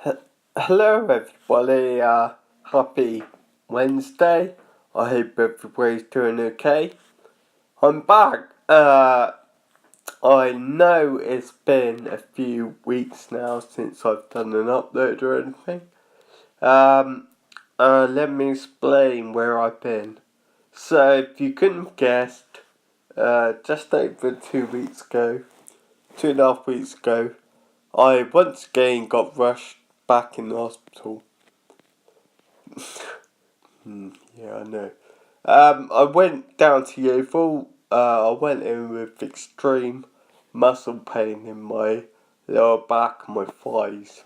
Hello everybody, happy Wednesday. I hope everybody's doing okay. I'm back. I know it's been a few weeks now since I've done an upload or anything. Let me explain where I've been. So, if you couldn't have guessed, just over 2 weeks ago, 2.5 weeks ago, I once again got rushed back in the hospital. Yeah, I know. I went down to Yeovil. I went in with extreme muscle pain in my lower back and my thighs.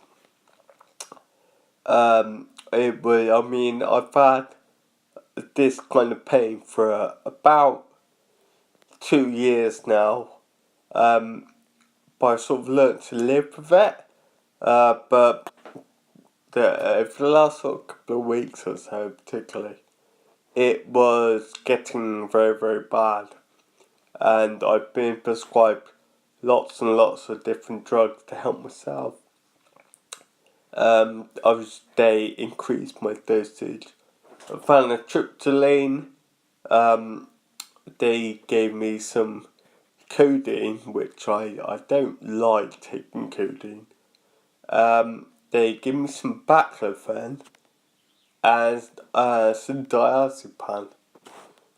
I've had this kind of pain for about 2 years now. But I sort of learnt to live with it. But for the last sort of couple of weeks or so, particularly, it was getting very, very bad. And I've been prescribed lots and lots of different drugs to help myself. They increased my dosage. I found a tryptoline. They gave me some codeine, which I don't like taking codeine. They gave me some baclofen and some diazepam.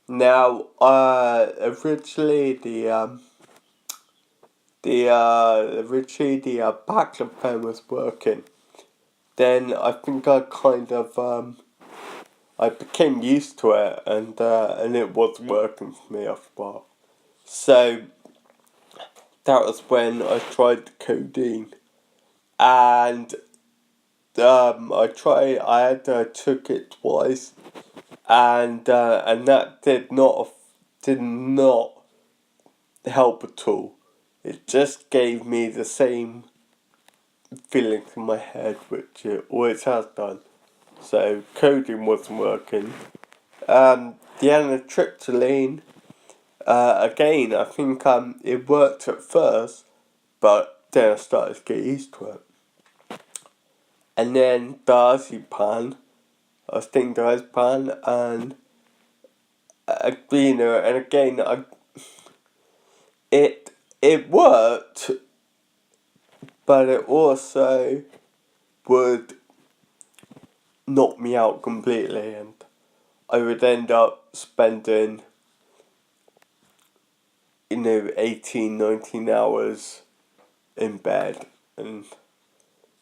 Now, originally the baclofen was working. Then I think I became used to it, and it wasn't working for me after a while. So that was when I tried the codeine, and I took it twice, and that did not help at all. It just gave me the same feeling in my head, which it always has done. So codeine wasn't working. The amitriptyline, again, I think it worked at first, but then I started to get used to it. And then diazepam, I was taking diazepam, and it worked, but it also would knock me out completely, and I would end up spending 18, 19 hours in bed, and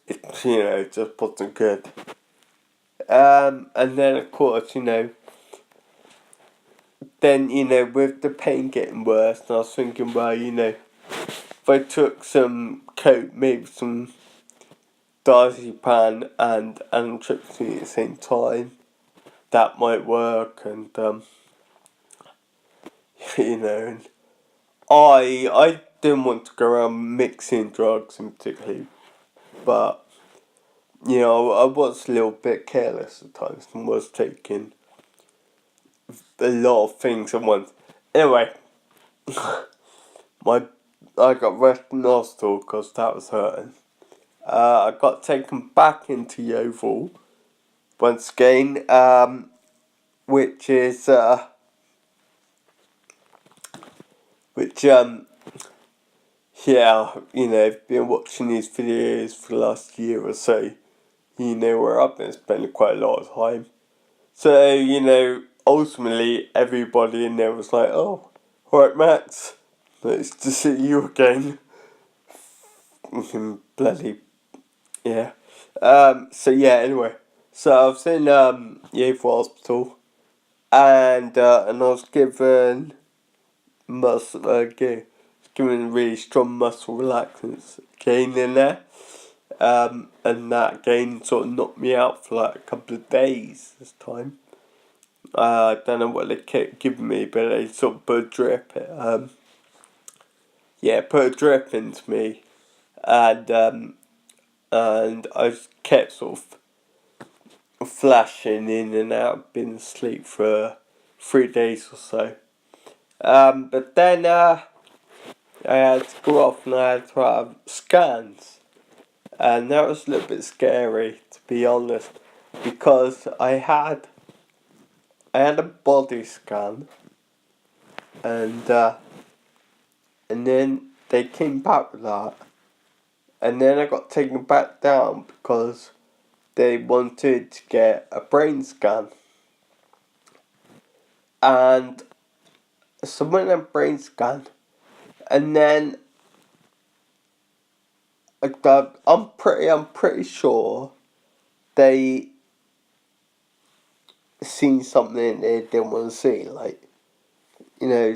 it just wasn't good. And then of course, with the pain getting worse, and I was thinking, well, if I took maybe some diazepam and amitriptyline at the same time, that might work, and and I didn't want to go around mixing drugs in particular, but I was a little bit careless at times and was taking a lot of things at once. Anyway, I got rushed in the hospital because that was hurting. I got taken back into Yeovil once again, which is I've been watching these videos for the last year or so. Where I've been spending quite a lot of time. So, ultimately everybody in there was like, oh, alright Max, nice to see you again. Bloody, yeah. Anyway. So I was in Yeovil Hospital, and I was given really strong muscle relaxants again in there. And that again sort of knocked me out for like a couple of days this time. I don't know what they kept giving me, but they sort of put a drip into me, and I just kept sort of flashing in and out, been asleep for 3 days or so. But then I had to go off and I had to have scans. and that was a little bit scary, to be honest, because I had a body scan, and then they came back with that, and then I got taken back down because they wanted to get a brain scan. And so when I brain scan, and then I'm pretty sure they seen something they didn't want to see, like, you know,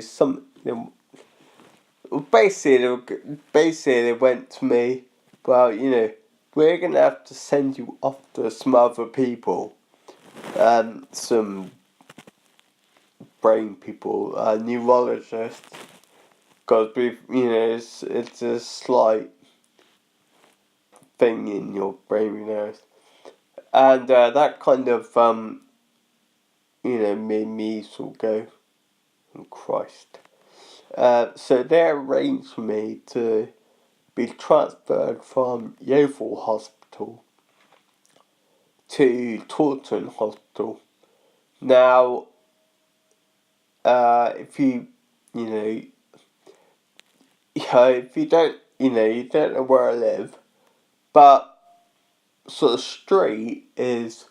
basically they went to me, well, you know, we're gonna have to send you off to some other people, some brain people, neurologists, because it's a slight thing in your brain, you know, and that kind of made me sort of go, oh Christ. So they arranged for me to be transferred from Yeovil Hospital to Taunton Hospital. Now, if you don't, you don't know where I live, but sort of street is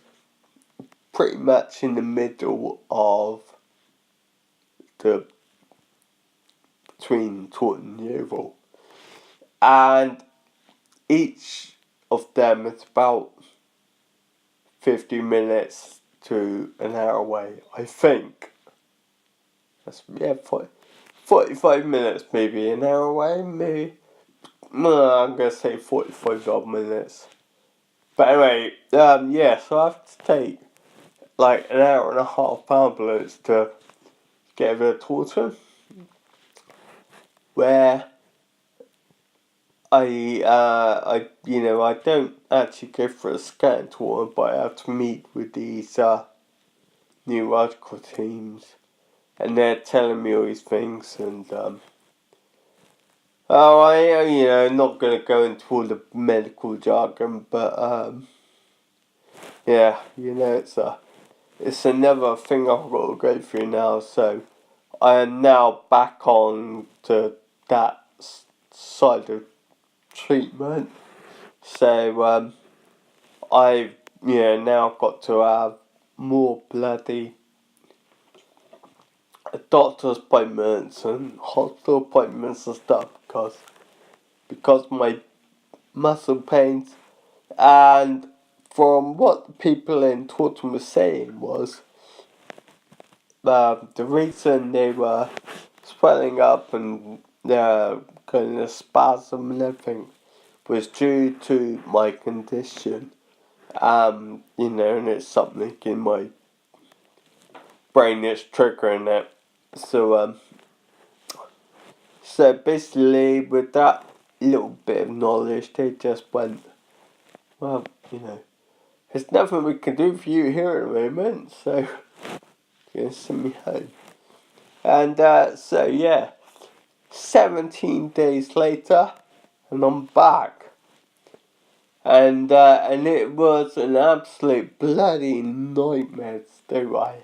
pretty much in the middle of between Taunton and Yeovil, and each of them is about 50 minutes to an hour away, I think. 45 minutes, maybe an hour away, maybe. No, I'm gonna say 45 odd minutes. But anyway, so I have to take like an hour and a half ambulance to get over to Taunton, where I don't actually go for a scan tour, but I have to meet with these neurological teams, and they're telling me all these things, and not gonna go into all the medical jargon, but it's another thing I've got to go through now. So I am now back on to that side of treatment. So I've now got to have more bloody doctor's appointments and hospital appointments and stuff because of my muscle pains. And from what the people in Taunton were saying was the reason they were swelling up and kind of spasm and everything was due to my condition. And it's something in my brain that's triggering it. So basically, with that little bit of knowledge, they just went, well, there's nothing we can do for you here at the moment, so you're going to send me home. And 17 days later, and I'm back. And it was an absolute bloody nightmare to do. I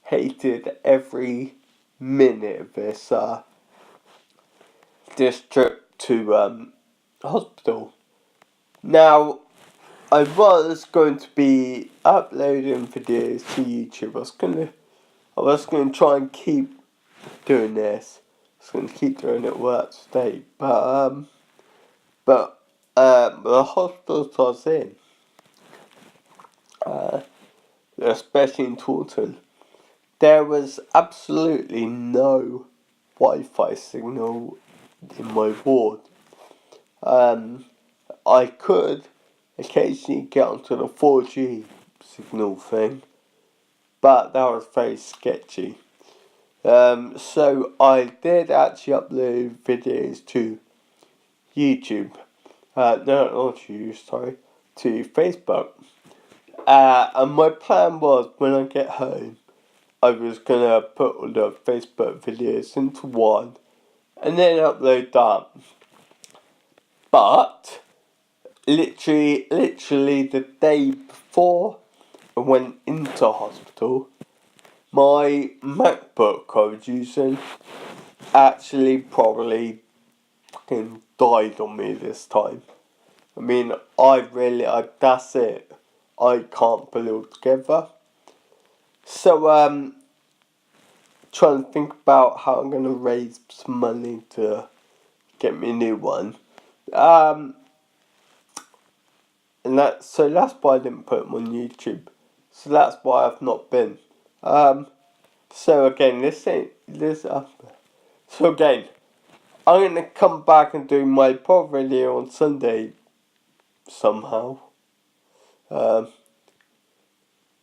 hated every minute of this trip to hospital. Now, I was going to be uploading videos to YouTube. I was going to try and keep doing this. I was going to keep doing it work today, but the hospitals I was in, especially in Taunton, there was absolutely no Wi-Fi signal in my ward. I could occasionally get onto the 4G signal thing, but that was very sketchy. So I did actually upload videos to YouTube. Not YouTube, sorry, to Facebook. And my plan was, when I get home, I was gonna put all the Facebook videos into one and then upload that. But literally the day before I went into hospital, my MacBook I was using actually probably fucking died on me this time. I mean, that's it. I can't put it all together. So, trying to think about how I'm gonna raise some money to get me a new one. And that's why I didn't put them on YouTube. So that's why I've not been. So again, so again, I'm gonna come back and do my pod video on Sunday somehow.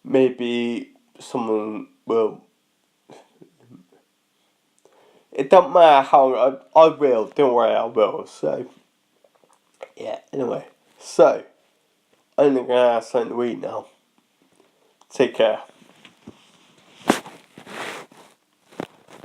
Maybe someone will. It don't matter how I will. Don't worry, I will. So yeah. Anyway, so I'm gonna have something to eat now. Take care.